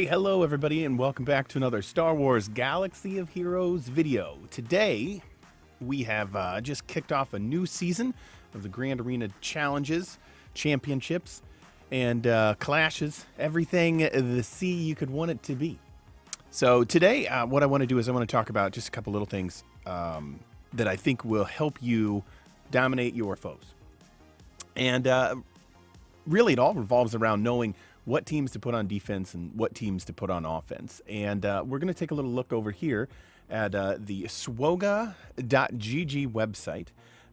Hey, hello everybody, and welcome back to another Star Wars Galaxy of Heroes video. Today, we have just kicked off a new season of the Grand Arena Challenges, Championships, and Clashes. Everything the sea you could want it to be. So today, what I want to do is I want to talk about just a couple little things that I think will help you dominate your foes. And really, it all revolves around knowing what teams to put on defense and what teams to put on offense. And we're going to take a little look over here at the SWGOH website.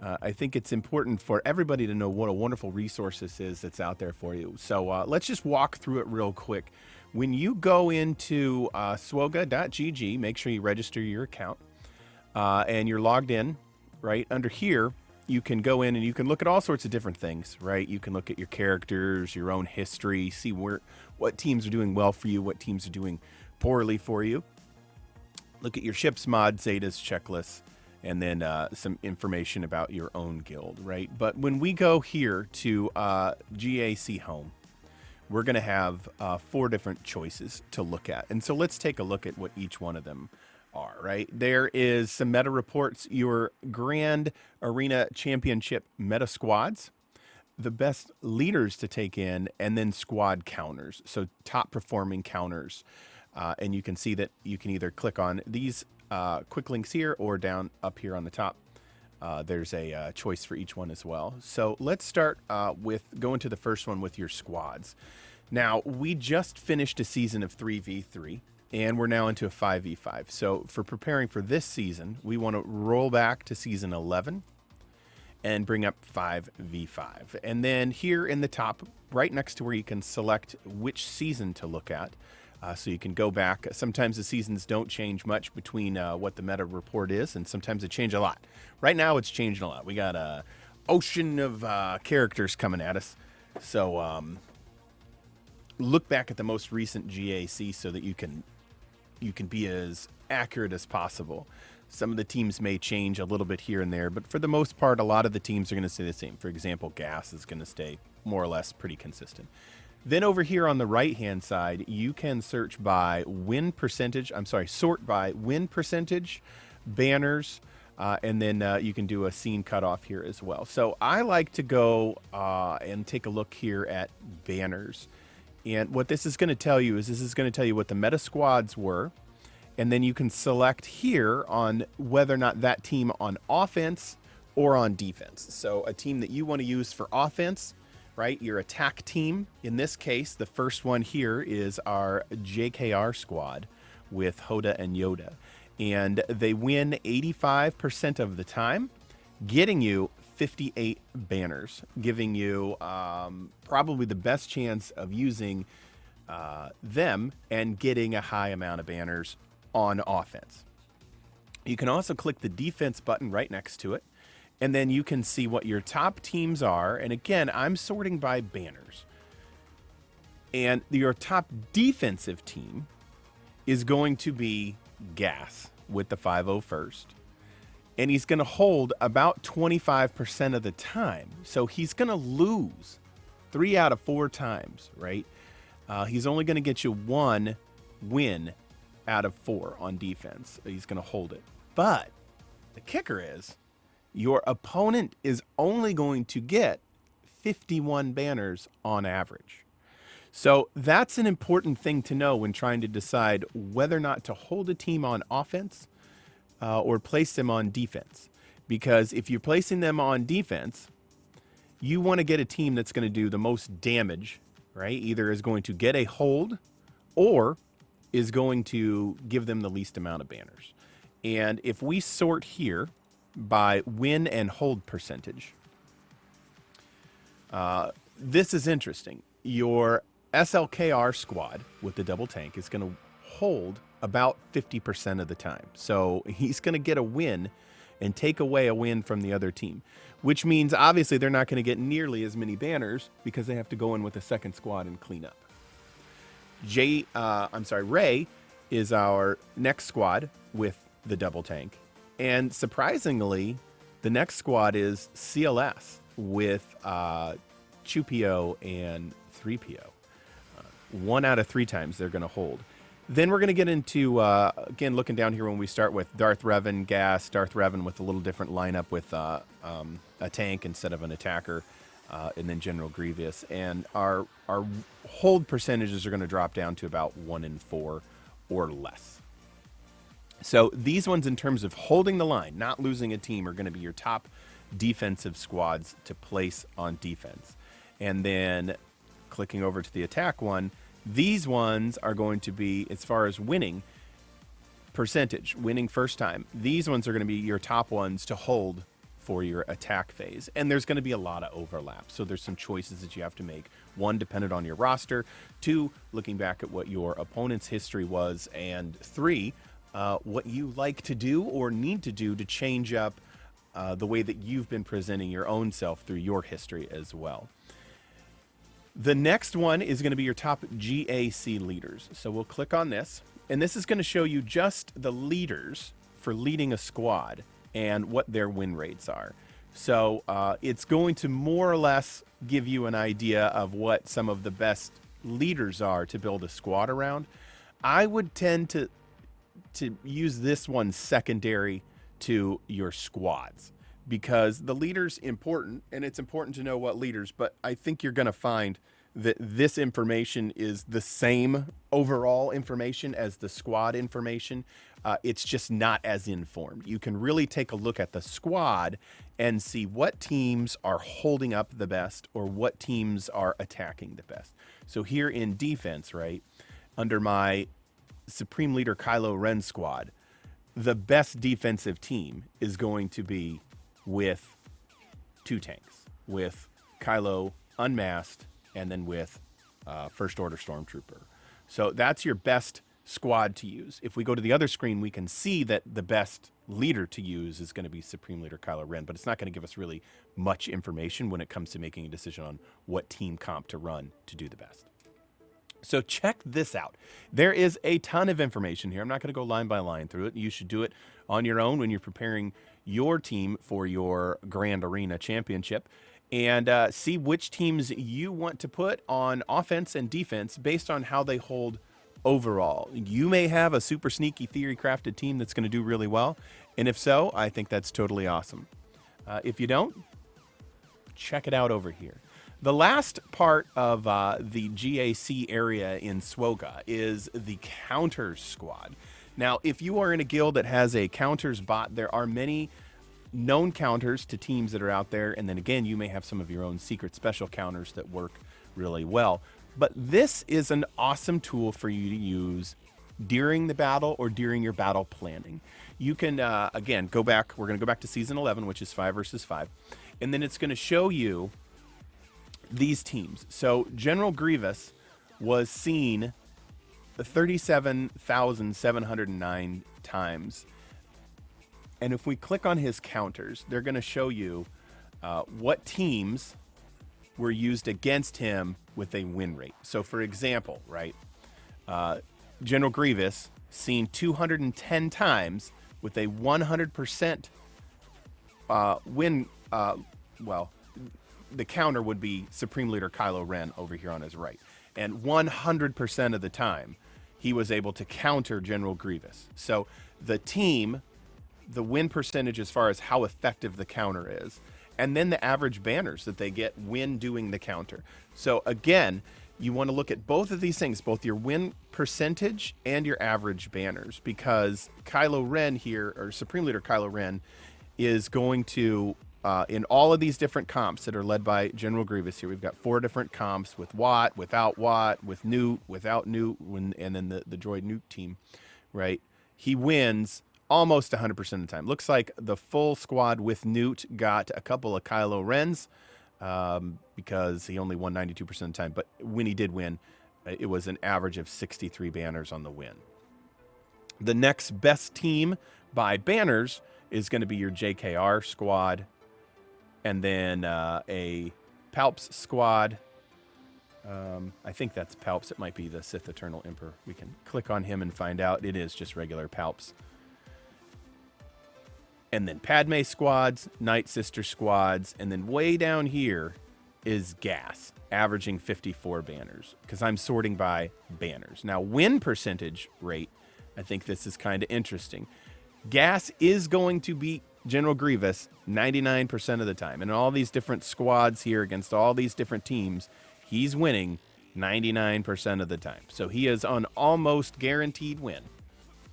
I think it's important for everybody to know what a wonderful resource this is that's out there for you. So let's just walk through it real quick. When you go into SWGOH.gg, make sure you register your account and you're logged in. Right under here, you can go in and you can look at all sorts of different things, right? You can look at your characters, your own history, see what teams are doing well for you, what teams are doing poorly for you. Look at your ships, mods, zetas, checklists, and then some information about your own guild, right? But when we go here to GAC Home, we're going to have 4 different choices to look at. And so let's take a look at what each one of them are, right? There is some meta reports, your Grand Arena Championship meta squads, the best leaders to take in, and then squad counters, so top performing counters. And you can see that you can either click on these quick links here or down up here on the top. There's a choice for each one as well. So let's start with going to the first one with your squads. Now, we just finished a season of 3v3. And we're now into a 5v5. So for preparing for this season, we want to roll back to season 11 and bring up 5v5. And then here in the top, right next to where you can select which season to look at. So you can go back. Sometimes the seasons don't change much between what the meta report is, and sometimes they change a lot. Right now, it's changing a lot. We got a ocean of characters coming at us. So look back at the most recent GAC so that you can be as accurate as possible. Some of the teams may change a little bit here and there, but for the most part, a lot of the teams are going to stay the same. For example, gas is going to stay more or less pretty consistent. Then over here on the right-hand side, you can search by win percentage. Sort by win percentage, banners, and then you can do a scene cutoff here as well. So I like to go and take a look here at banners. And what this is going to tell you is this is going to tell you what the meta squads were. And then you can select here on whether or not that team on offense or on defense. So a team that you want to use for offense, right? Your attack team. In this case, the first one here is our JKR squad with Hoda and Yoda. And they win 85% of the time, getting you 58 banners, giving you probably the best chance of using them and getting a high amount of banners on offense. You can also click the defense button right next to it, and then you can see what your top teams are. And again, I'm sorting by banners. And your top defensive team is going to be Gas with the 501st. And he's going to hold about 25% of the time. So he's going to lose 3 out of 4 times, right? He's only going to get you 1 win out of 4 on defense. He's going to hold it. But the kicker is your opponent is only going to get 51 banners on average. So that's an important thing to know when trying to decide whether or not to hold a team on offense or place them on defense. Because if you're placing them on defense, you want to get a team that's going to do the most damage, right? Either is going to get a hold or is going to give them the least amount of banners. And if we sort here by win and hold percentage, this is interesting. Your SLKR squad with the double tank is going to hold about 50% of the time. So he's going to get a win and take away a win from the other team, which means obviously they're not going to get nearly as many banners because they have to go in with a second squad and clean up. Ray is our next squad with the double tank. And surprisingly, the next squad is CLS with 2PO and 3PO. 1 out of 3 times they're going to hold. Then we're going to get into, again, looking down here when we start with Darth Revan, Gas, Darth Revan with a little different lineup with a tank instead of an attacker, and then General Grievous. And our hold percentages are going to drop down to about 1 in 4 or less. So these ones, in terms of holding the line, not losing a team, are going to be your top defensive squads to place on defense. And then clicking over to the attack one, these ones are going to be, as far as winning percentage, winning first time, these ones are going to be your top ones to hold for your attack phase. And there's going to be a lot of overlap. So there's some choices that you have to make. 1, dependent on your roster. 2, looking back at what your opponent's history was. And 3, what you like to do or need to do to change up the way that you've been presenting your own self through your history as well. The next one is going to be your top GAC leaders. So we'll click on this, and this is going to show you just the leaders for leading a squad and what their win rates are. So it's going to more or less give you an idea of what some of the best leaders are to build a squad around. I would tend to use this one secondary to your squads, because the leader's important, and it's important to know what leaders, but I think you're going to find that this information is the same overall information as the squad information. It's just not as informed. You can really take a look at the squad and see what teams are holding up the best or what teams are attacking the best. So here in defense, right, under my Supreme Leader Kylo Ren squad, the best defensive team is going to be with 2 tanks, with Kylo unmasked, and then with First Order Stormtrooper. So that's your best squad to use. If we go to the other screen, we can see that the best leader to use is going to be Supreme Leader Kylo Ren, but it's not going to give us really much information when it comes to making a decision on what team comp to run to do the best. So check this out. There is a ton of information here. I'm not going to go line by line through it. You should do it on your own when you're preparing your team for your Grand Arena Championship, and see which teams you want to put on offense and defense based on how they hold overall. You may have a super sneaky theory crafted team that's going to do really well, and if so, I think that's totally awesome. If you don't, check it out over here. The last part of the GAC area in SWGOH is the counters squad. Now, if you are in a guild that has a counters bot, there are many known counters to teams that are out there. And then again, you may have some of your own secret special counters that work really well. But this is an awesome tool for you to use during the battle or during your battle planning. You can, again, go back. We're going to go back to Season 11, which is 5 versus 5. And then it's going to show you these teams. So General Grievous was seen 37,709 times. And if we click on his counters, they're going to show you what teams were used against him with a win rate. So for example, right, General Grievous seen 210 times with a 100% win. Well, the counter would be Supreme Leader Kylo Ren over here on his right. And 100% of the time, he was able to counter General Grievous. So the team, the win percentage as far as how effective the counter is, and then the average banners that they get when doing the counter. So again, you want to look at both of these things, both your win percentage and your average banners, because Kylo Ren here, or Supreme Leader Kylo Ren, is going to, in all of these different comps that are led by General Grievous here, we've got 4 different comps with Watt, without Watt, with Newt, without Newt, and then the droid Newt team, right? He wins almost 100% of the time. Looks like the full squad with Newt got a couple of Kylo Rens because he only won 92% of the time. But when he did win, it was an average of 63 banners on the win. The next best team by banners is going to be your JKR squad, and then a Palps squad. I think that's Palps. It might be the Sith Eternal Emperor. We can click on him and find out. It is just regular Palps. And then Padme squads, Night Sister squads, and then way down here is gas, averaging 54 banners, because I'm sorting by banners. Now, win percentage rate, I think this is kind of interesting. Gas is going to beat General Grievous 99% of the time. And in all these different squads here against all these different teams, he's winning 99% of the time. So he is an almost guaranteed win.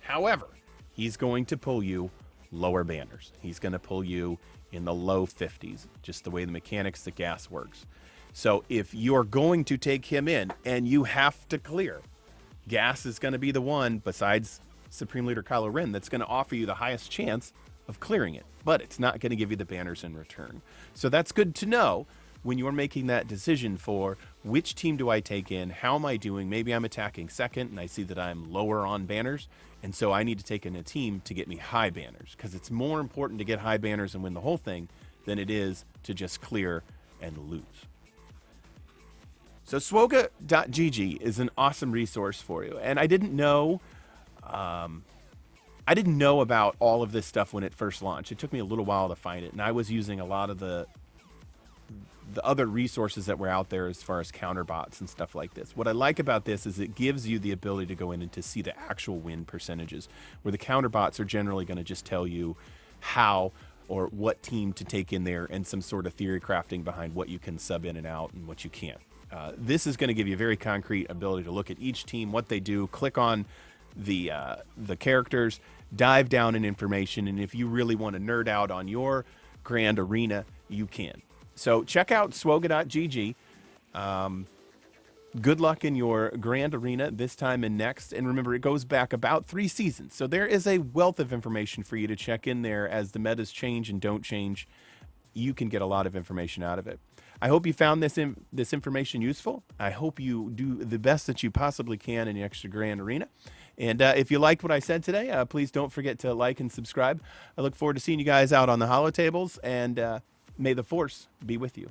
However, he's going to pull you lower banners. He's going to pull you in the low 50s, just the way the mechanics of gas works. So if you're going to take him in and you have to clear, gas is going to be the one, besides Supreme Leader Kylo Ren, that's going to offer you the highest chance of clearing it, but it's not going to give you the banners in return. So that's good to know when you're making that decision for which team do I take in, how am I doing? Maybe I'm attacking second and I see that I'm lower on banners, and so I need to take in a team to get me high banners, because it's more important to get high banners and win the whole thing than it is to just clear and lose. So SWGOH.GG is an awesome resource for you, and I didn't know about all of this stuff when it first launched. It took me a little while to find it, and I was using a lot of the other resources that were out there as far as counterbots and stuff like this. What I like about this is it gives you the ability to go in and to see the actual win percentages, where the counterbots are generally going to just tell you how or what team to take in there and some sort of theory crafting behind what you can sub in and out and what you can't. This is going to give you a very concrete ability to look at each team, what they do, click on the characters, dive down in information, and if you really want to nerd out on your grand arena, you can. So check out SWGOH.GG. Good luck in your grand arena this time and next. And remember, it goes back about 3 seasons. So there is a wealth of information for you to check in there as the metas change and don't change. You can get a lot of information out of it. I hope you found this information useful. I hope you do the best that you possibly can in the Extra Grand Arena. And if you liked what I said today, please don't forget to like and subscribe. I look forward to seeing you guys out on the holo tables, and may the Force be with you.